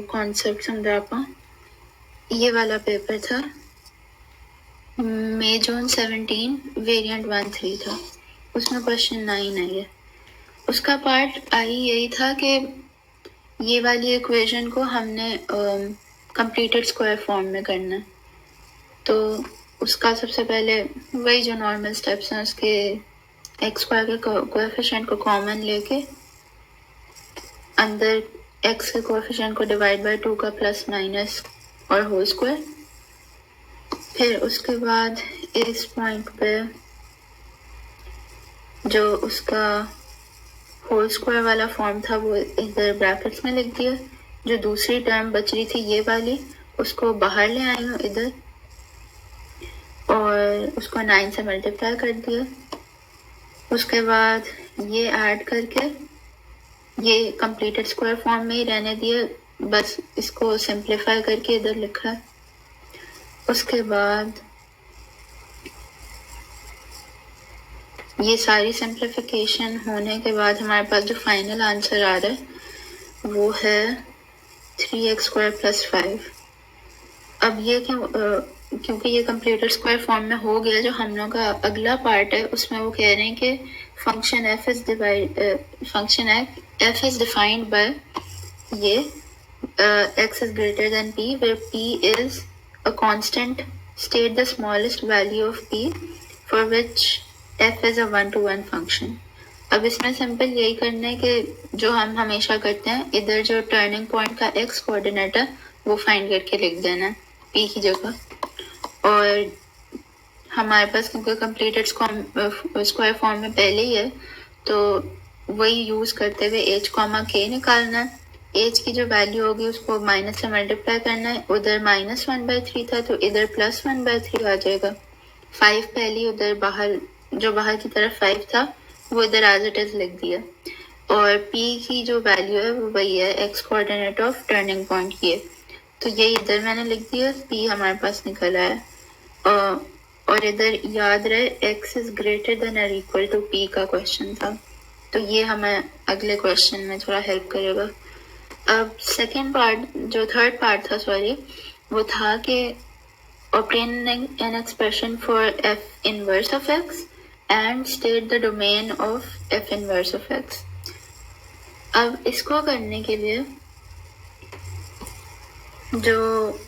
Concept समझा पा। ये वाला पेपर था मई जून 17 वेरिएंट 1-3 था, उसमें क्वेश्चन 9 है। उसका पार्ट आई यही था कि ये वाली इक्वेशन को हमने कंप्लीटेड स्क्वायर फॉर्म में करना है। तो उसका सबसे पहले वही जो नॉर्मल स्टेप्स हैं, उसके एक्स स्क्वायर के कोएफिशिएंट को कॉमन लेके अंदर एक्स के कोएफिशिएंट को डिवाइड बाय 2 का प्लस माइनस और होल स्क्वायर। फिर उसके बाद इस पॉइंट पे जो उसका होल स्क्वायर वाला फॉर्म था वो इधर ब्रैकेट्स में लिख दिया। जो दूसरी टर्म बच रही थी ये वाली, उसको बाहर ले आई हूँ इधर और उसको 9 से मल्टीप्लाई कर दिया। उसके बाद ये ऐड करके ये कंप्लीटेड स्क्वायर फॉर्म में ही रहने दिया, बस इसको सिंप्लीफाई करके इधर लिखा है। उसके बाद ये सारी सिंप्लीफिकेशन होने के बाद हमारे पास जो फाइनल आंसर आ रहा है वो है 3x² + 5। अब ये क्योंकि ये कंप्लीटेड स्क्वायर फॉर्म में हो गया, जो हम लोग का अगला पार्ट है उसमें वो कह रहे हैं कि function f is defined by ये x is greater than p where p is a constant. State the smallest value of p for which f is a 1-to-1 function. अब इसमें सिंपल यही करना है कि जो हम हमेशा करते हैं, इधर जो टर्निंग पॉइंट का x कोऑर्डिनेट है वो फाइंड करके लिख देना है p की जगह। और हमारे पास क्योंकि कंप्लीटेड स्क्वायर फॉर्म में पहले ही है तो वही यूज करते हुए h, k निकालना है। h की जो वैल्यू होगी उसको माइनस से मल्टीप्लाई करना है। उधर -1/3 था तो इधर +1/3 आ जाएगा। 5 पहले उधर बाहर जो बाहर की तरफ 5 था वो इधर एज इट इज लिख दिया। और p की जो वैल्यू है वो वही है x coordinate of turning point ये, तो ये इधर मैंने लिख दिया। p हमारे पास निकल आया। और इधर याद रहे x is greater than or equal to p का क्वेश्चन था, तो ये हमें अगले क्वेश्चन में थोड़ा हेल्प करेगा। अब सेकेंड पार्ट, जो थर्ड पार्ट था सॉरी, वो था कि obtaining an expression for f inverse of x and state the domain of f inverse of x. अब इसको करने के लिए जो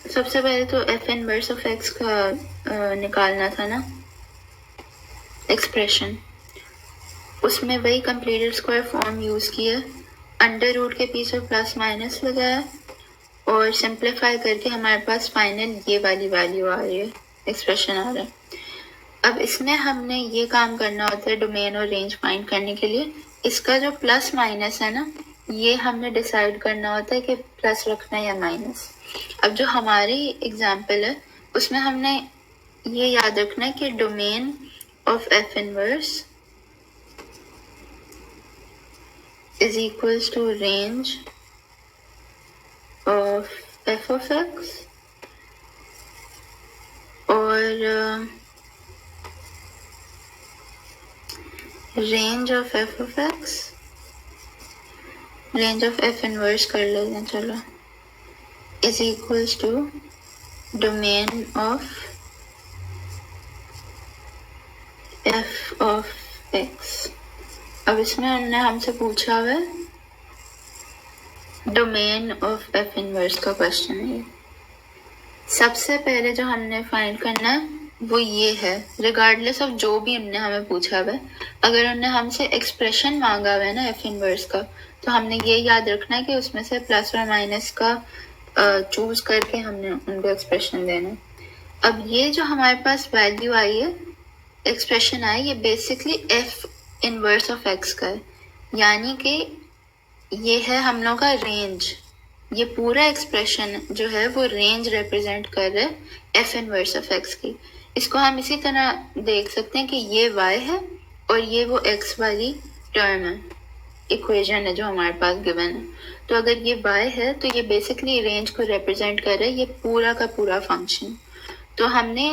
सबसे पहले तो f inverse of x का निकालना था ना एक्सप्रेशन, उसमें वही कंप्लीटेड स्क्वायर फॉर्म यूज किया, अंडर रूट के पीछे प्लस माइनस लगाया और सिंप्लीफाई करके हमारे पास फाइनल ये वाली वैल्यू आ रही है, एक्सप्रेशन आ रहा है। अब इसमें हमने ये काम करना होता है डोमेन और रेंज फाइंड करने के लिए। इसका जो प्लस माइनस है ना, ये हमने डिसाइड करना होता है कि प्लस रखना है या माइनस। अब जो हमारी एग्जाम्पल है उसमें हमने ये याद रखना है कि domain of f inverse is equals to range of f of x और range of f of x, range of f inverse कर लेते हैं चलो, is equals to domain of f of x। अब इसमें उन्होंने हमसे पूछा हुआ डोमेन ऑफ एफ इनवर्स का क्वेश्चन है। सबसे पहले जो हमने फाइंड करना है वो ये है, रिगार्डलेस ऑफ जो भी उन्होंने हमें पूछा हुआ है। अगर उन्होंने हमसे एक्सप्रेशन मांगा हुआ है ना एफ इनवर्स का, तो हमने ये याद रखना है कि उसमें से प्लस और माइनस का चूज करके हमने उनको एक्सप्रेशन देना है। अब ये जो हमारे पास वैल्यू आई है, एक्सप्रेशन आई, ये basically F inverse of x का है, यानी कि ये है हम लोग का रेंज। ये पूरा एक्सप्रेशन जो है वो रेंज रिप्रेजेंट कर रहा है एफ इनवर्स ऑफ एक्स की। इसको हम इसी तरह देख सकते हैं कि ये y है और ये वो x वाली टर्म है, इक्वेशन है जो हमारे पास गिवन है। तो अगर ये y है तो ये बेसिकली रेंज को रिप्रेजेंट कर रहा है, ये पूरा का पूरा फंक्शन। तो हमने,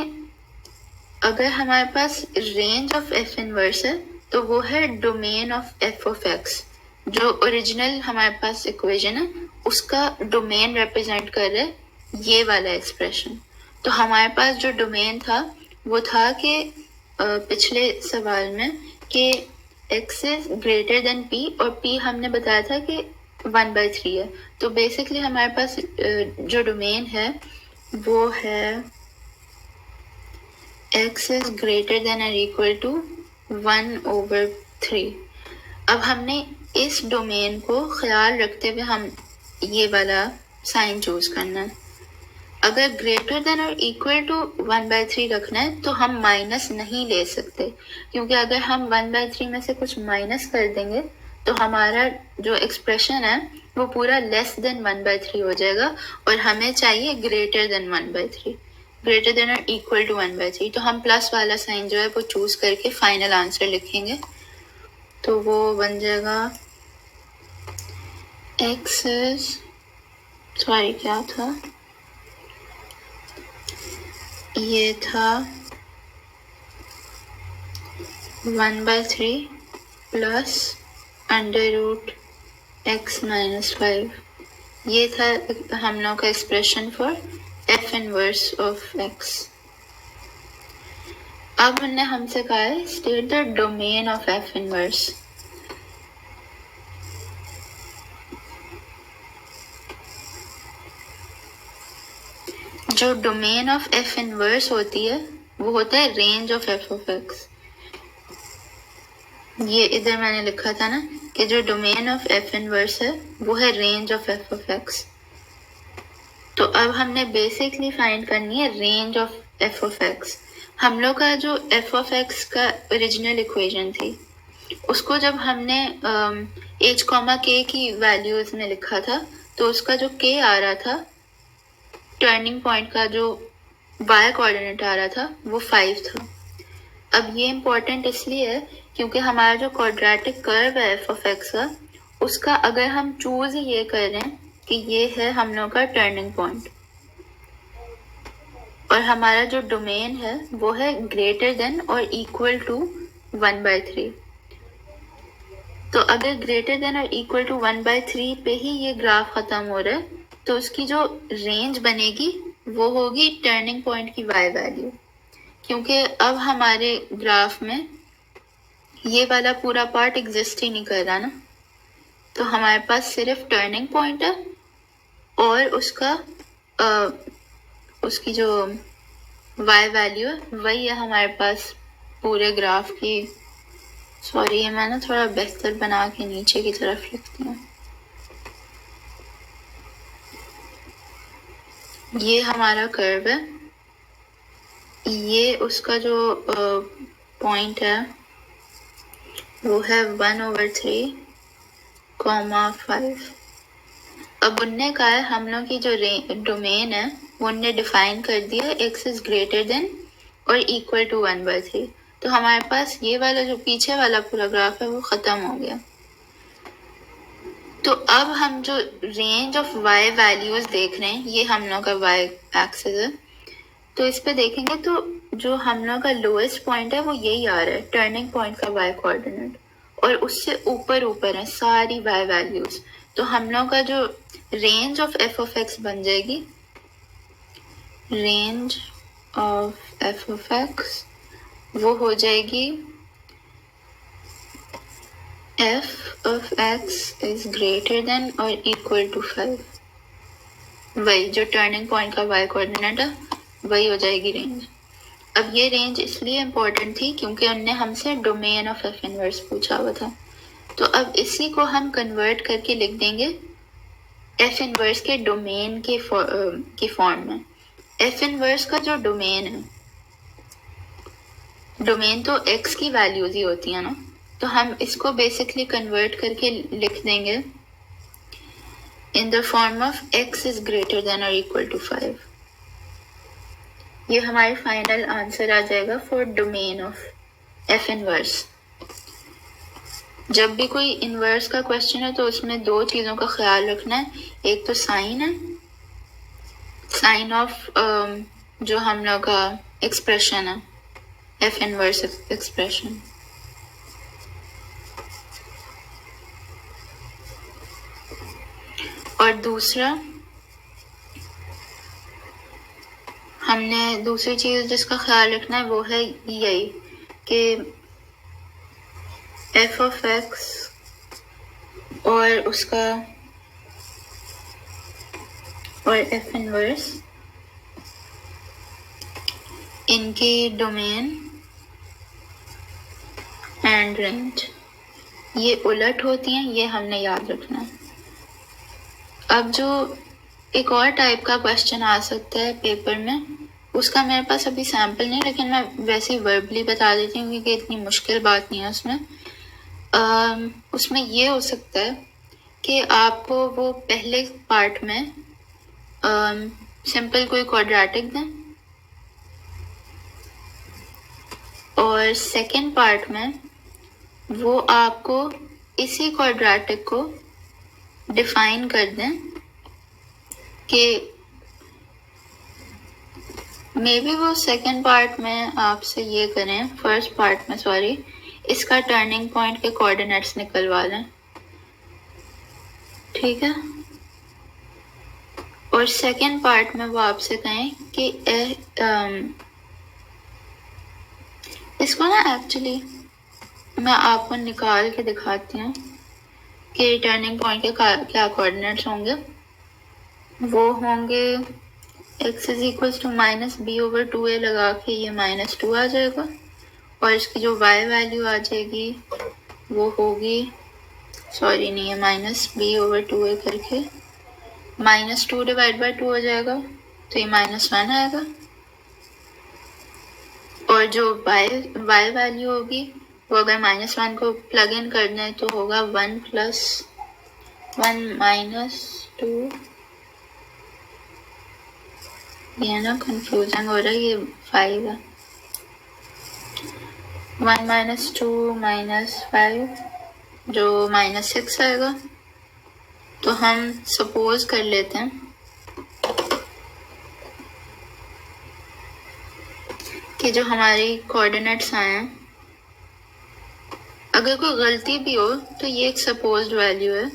अगर हमारे पास रेंज ऑफ एफ इनवर्स है तो वो है domain of F of x, जो ओरिजिनल हमारे पास इक्वेशन है उसका डोमेन रिप्रेजेंट कर रहा है ये वाला एक्सप्रेशन। तो हमारे पास जो डोमेन था वो था कि पिछले सवाल में कि x is greater than p और p हमने बताया था कि 1/3 है। तो बेसिकली हमारे पास जो डोमेन है वो है x इज ग्रेटर देन और इक्वल टू 1/3। अब हमने इस डोमेन को ख्याल रखते हुए हम ये वाला साइन चूज करना है। अगर ग्रेटर देन और इक्वल टू 1/3 रखना है तो हम माइनस नहीं ले सकते, क्योंकि अगर हम 1/3 में से कुछ माइनस कर देंगे तो हमारा जो एक्सप्रेशन है वो पूरा लेस देन 1/3 हो जाएगा और हमें चाहिए ग्रेटर देन 1/3, ग्रेटर देन और इक्वल टू 1/3। तो हम प्लस वाला साइन जो है वो चूज करके फाइनल आंसर लिखेंगे। तो वो बन जाएगा x इज सॉरी क्या था, ये था 1/3 प्लस √x-5। ये था हम लोग का expression for f inverse of x। अब उन्होंने हमसे कहा है state the domain of f inverse. जो डोमेन ऑफ f इनवर्स होती है वो होता है range of f of x। ये इधर मैंने लिखा था ना कि जो डोमेन ऑफ f इनवर्स है वो है range of f of x। तो अब हमने बेसिकली फाइंड करनी है range of f of x। हम लोग का जो f ऑफ x का ओरिजिनल इक्वेशन थी उसको जब हमने h, k की वैल्यूज में लिखा था तो उसका जो k आ रहा था टर्निंग पॉइंट का जो y कोऑर्डिनेट आ रहा था वो 5 था। अब ये इम्पोर्टेंट इसलिए है क्योंकि हमारा जो क्वाड्रेटिक कर्व है f ऑफ x का उसका अगर हम चूज ही ये कर रहे हैं कि ये है हम लोग का टर्निंग पॉइंट और हमारा जो डोमेन है वो है ग्रेटर देन और इक्वल टू 1/3। तो अगर ग्रेटर देन और इक्वल टू 1/3 पे ही ये ग्राफ खत्म हो रहा है तो उसकी जो रेंज बनेगी वो होगी टर्निंग पॉइंट की y वैल्यू, क्योंकि अब हमारे ग्राफ में ये वाला पूरा पार्ट एग्जिस्ट ही नहीं कर रहा ना। तो हमारे पास सिर्फ टर्निंग पॉइंट है और उसकी जो y वैल्यू है वही है हमारे पास पूरे ग्राफ की। सॉरी ये मैं ना थोड़ा बेहतर बना के नीचे की तरफ लिखती हूँ। ये हमारा कर्व है, ये उसका जो पॉइंट है वो है 1/3, 5। अब उनने कहा है हम लोग की जो डोमेन है वो उनने डिफाइन कर दिया x इज ग्रेटर देन और इक्वल टू 1/3। तो हमारे पास ये वाला जो पीछे वाला पूरा ग्राफ है वो खत्म हो गया। तो अब हम जो रेंज ऑफ y वैल्यूज देख रहे हैं ये हम लोग का y एक्सिस है। तो इस पे देखेंगे तो जो हम लोग का लोएस्ट पॉइंट है वो यही आ रहा है टर्निंग पॉइंट का y कोऑर्डिनेट और उससे ऊपर है सारी y वैल्यूज। तो हम लोग का जो range of f of x बन जाएगी range of f of x वो हो जाएगी f of x is greater than or equal to 5। वही जो टर्निंग पॉइंट का y कोऑर्डिनेट है वही हो जाएगी रेंज। अब ये रेंज इसलिए इम्पोर्टेंट थी क्योंकि उनने हमसे डोमेन ऑफ f इनवर्स पूछा हुआ था। तो अब इसी को हम कन्वर्ट करके लिख देंगे f इनवर्स के डोमेन के फॉर्म में। f इनवर्स का जो डोमेन है, डोमेन तो x की वैल्यूज ही होती है ना, तो हम इसको बेसिकली कन्वर्ट करके लिख देंगे in the form of x is greater than और इक्वल टू 5। ये हमारी फाइनल आंसर आ जाएगा for domain of f inverse. जब भी कोई इनवर्स का क्वेश्चन है तो उसमें दो चीज़ों का ख्याल रखना है, एक तो साइन है, साइन ऑफ जो हम लोग का एक्सप्रेशन है f इनवर्स एक्सप्रेशन। और दूसरा हमने दूसरी चीज़ जिसका ख्याल रखना है वो है यही कि एफ ऑफ एक्स और उसका और एफ इनवर्स इनकी डोमेन एंड रेंज ये उलट होती हैं, ये हमने याद रखना है। अब जो एक और टाइप का क्वेश्चन आ सकता है पेपर में, उसका मेरे पास अभी सैम्पल नहीं, लेकिन मैं वैसे ही वर्बली बता देती हूँ क्योंकि इतनी मुश्किल बात नहीं है उसमें। उसमें ये हो सकता है कि आपको वो पहले पार्ट में सिंपल कोई क्वाड्रेटिक दें और सेकेंड पार्ट में वो आपको इसी क्वाड्रेटिक को डिफाइन कर दें कि मे बी वो सेकेंड पार्ट में आपसे ये करें, फर्स्ट पार्ट में सॉरी, इसका टर्निंग पॉइंट के कोऑर्डिनेट्स निकलवा लें, ठीक है। और सेकेंड पार्ट में वो आपसे कहें कि इसको ना एक्चुअली मैं आपको निकाल के दिखाती हूँ कि टर्निंग पॉइंट के क्या कोऑर्डिनेट्स होंगे। वो होंगे x is equal to minus b over 2a लगा के ये -2 आ जाएगा और इसकी जो y वैल्यू आ जाएगी वो होगी, सॉरी नहीं है, माइनस बी ओवर 2a करके -2 डिवाइड बाई 2 हो जाएगा तो ये -1 आएगा और जो y वैल्यू होगी वो अगर -1 को प्लग इन कर दें तो होगा 1 प्लस 1 माइनस 2, ये ना कंफ्यूजन हो रहा है, ये 5 है, 1 माइनस 2 माइनस 5 जो -6 आएगा। तो हम सपोज कर लेते हैं कि जो हमारी कोऑर्डिनेट्स आए हैं, अगर कोई गलती भी हो तो ये एक सपोज्ड वैल्यू है,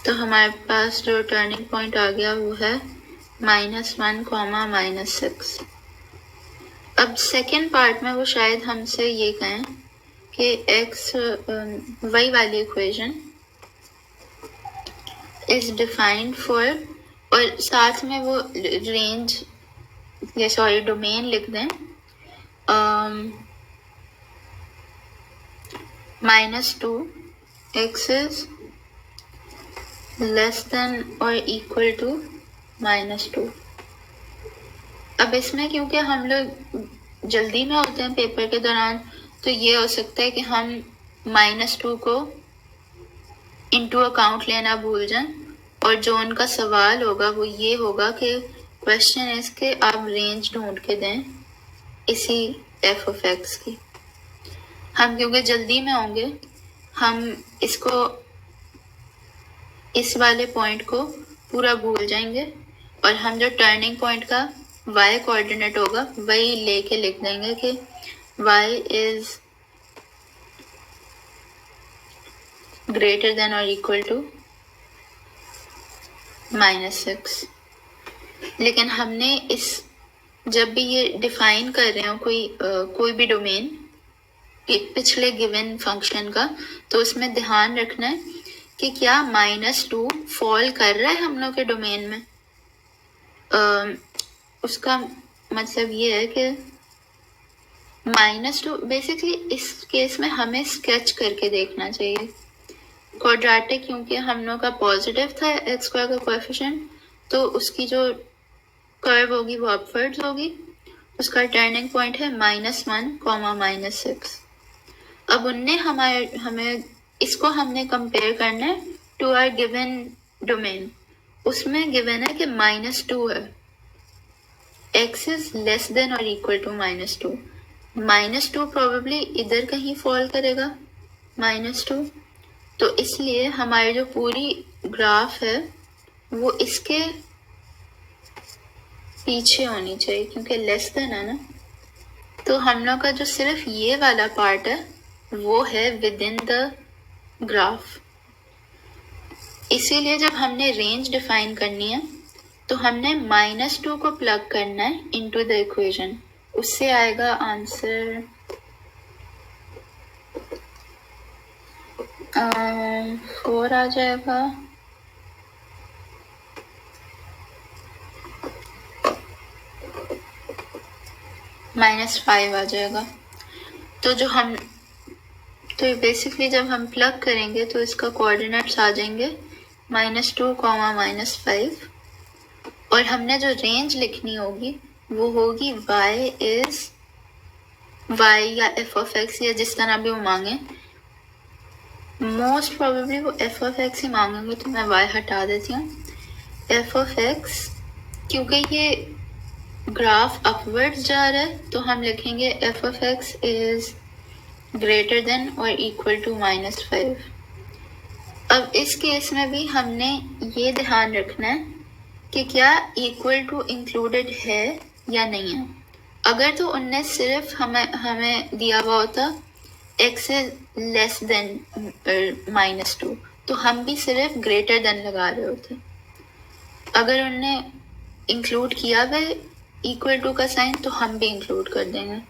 तो हमारे पास जो टर्निंग पॉइंट आ गया वो है -1 कॉमा -6। अब सेकेंड पार्ट में वो शायद हमसे ये कहें कि x y वाली इक्वेशन इज डिफाइंड फॉर, और साथ में वो रेंज या सॉरी डोमेन लिख दें -2 x इज लेस देन और इक्वल टू -2। अब इसमें क्योंकि हम लोग जल्दी में होते हैं पेपर के दौरान, तो ये हो सकता है कि हम -2 को इनटू अकाउंट लेना भूल जाएं और जो उनका सवाल होगा वो ये होगा कि क्वेश्चन इज के आप रेंज ढूंढ के दें इसी एफ ऑफ एक्स की। हम क्योंकि जल्दी में होंगे, हम इसको इस वाले पॉइंट को पूरा भूल जाएंगे और हम जो टर्निंग पॉइंट का y कोऑर्डिनेट होगा वही लेके लिख देंगे कि y इज ग्रेटर देन और इक्वल टू -6। लेकिन हमने इस जब भी ये डिफाइन कर रहे हो कोई भी डोमेन पिछले गिवन फंक्शन का, तो उसमें ध्यान रखना है कि क्या -2 फॉल कर रहा है हम लोग के डोमेन में। उसका मतलब ये है कि -2 बेसिकली इस केस में हमें स्केच करके देखना चाहिए। क्वाड्रेटिक क्योंकि हम लोग का पॉजिटिव था एक्स स्क्वायर का कोएफिशिएंट, तो उसकी जो कर्व होगी वो अपवर्ड्स होगी, उसका टर्निंग पॉइंट है -1 कॉमा -6। अब उनने हमें इसको हमने कंपेयर करना है टू आवर गिवन डोमेन। उसमें गिवन है कि -2 है, x इज लेस देन और इक्वल टू -2। -2 प्रोबेबली इधर कहीं फॉल करेगा -2, तो इसलिए हमारी जो पूरी ग्राफ है वो इसके पीछे होनी चाहिए क्योंकि लेस देन है ना। तो हम लोग का जो सिर्फ ये वाला पार्ट है वो है विद इन द ग्राफ। इसीलिए जब हमने रेंज डिफाइन करनी है तो हमने -2 को प्लग करना है इनटू द इक्वेशन, उससे आएगा आंसर 4 आ जाएगा। -5 आ जाएगा। तो बेसिकली जब हम प्लग करेंगे तो इसका कोऑर्डिनेट्स आ जाएंगे -2, -5, और हमने जो रेंज लिखनी होगी वो होगी y या f(x) या जिस तरह भी वो मांगे। मोस्ट प्रोबेबली वो f(x) ही मांगेंगे, तो मैं y हटा देती हूँ। f(x), क्योंकि ये ग्राफ अपवर्ड्स जा रहा है तो हम लिखेंगे f(x) इज ग्रेटर देन और इक्वल टू -5। अब इस केस में भी हमने ये ध्यान रखना है कि क्या इक्वल टू इंक्लूडेड है या नहीं है। अगर तो उनने सिर्फ हमें दिया हुआ होता x इज लेस देन -2 तो हम भी सिर्फ ग्रेटर देन लगा रहे होते। अगर उनने इंक्लूड किया हुआ इक्वल टू का साइन तो हम भी इंक्लूड कर देंगे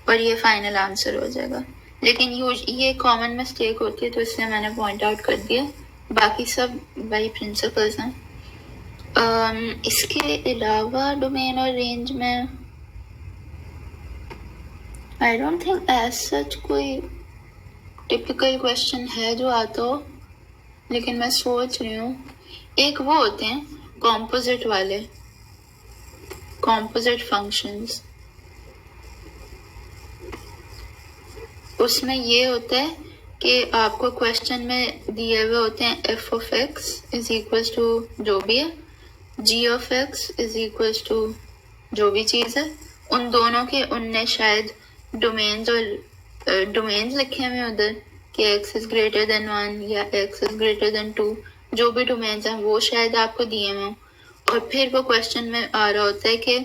और ये फाइनल आंसर हो जाएगा। लेकिन ये कॉमन मिस्टेक होती है तो इसलिए मैंने पॉइंट आउट कर दिया, बाकी सब वही प्रिंसिपल्स हैं। इसके अलावा डोमेन और रेंज में I don't think as such कोई टिपिकल क्वेश्चन है जो आता हो, लेकिन मैं सोच रही हूँ एक वो होते हैं कॉम्पोजिट वाले, कॉम्पोजिट फंक्शंस। उसमें ये होता है कि आपको क्वेश्चन में दिए हुए होते हैं f(x) इज इक्वल्स टू जो भी है, g(x) इज इक्वल्स टू जो भी चीज़ है, उन दोनों के उनने शायद डोमेन्स और डोमेन्स लिखे हुए उधर कि x इज ग्रेटर देन 1 या x इज ग्रेटर देन 2, जो भी डोमेन्स हैं वो शायद आपको दिए हुए हों। और फिर वो क्वेश्चन में आ रहा होता है कि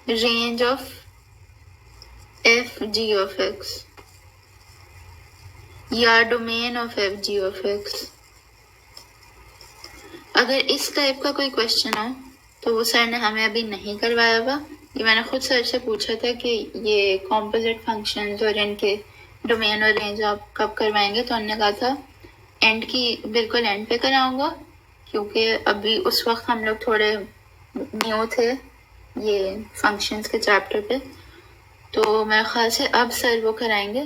रेंज ऑफ f(g)(x) या डोमेन ऑफ f(g)(x). अगर इस टाइप का कोई क्वेश्चन हो तो वो सर ने हमें अभी नहीं करवाया हुआ। ये मैंने खुद सर से पूछा था कि ये कॉम्पोजिट फंक्शंस और इनके डोमेन और रेंज आप कब करवाएंगे, तो उन्होंने कहा था बिल्कुल एंड पे कराऊंगा, क्योंकि अभी उस वक्त हम लोग थोड़े न्यू थे ये फंक्शंस के चैप्टर पे। तो मेरे ख्याल से अब सर वो कराएंगे।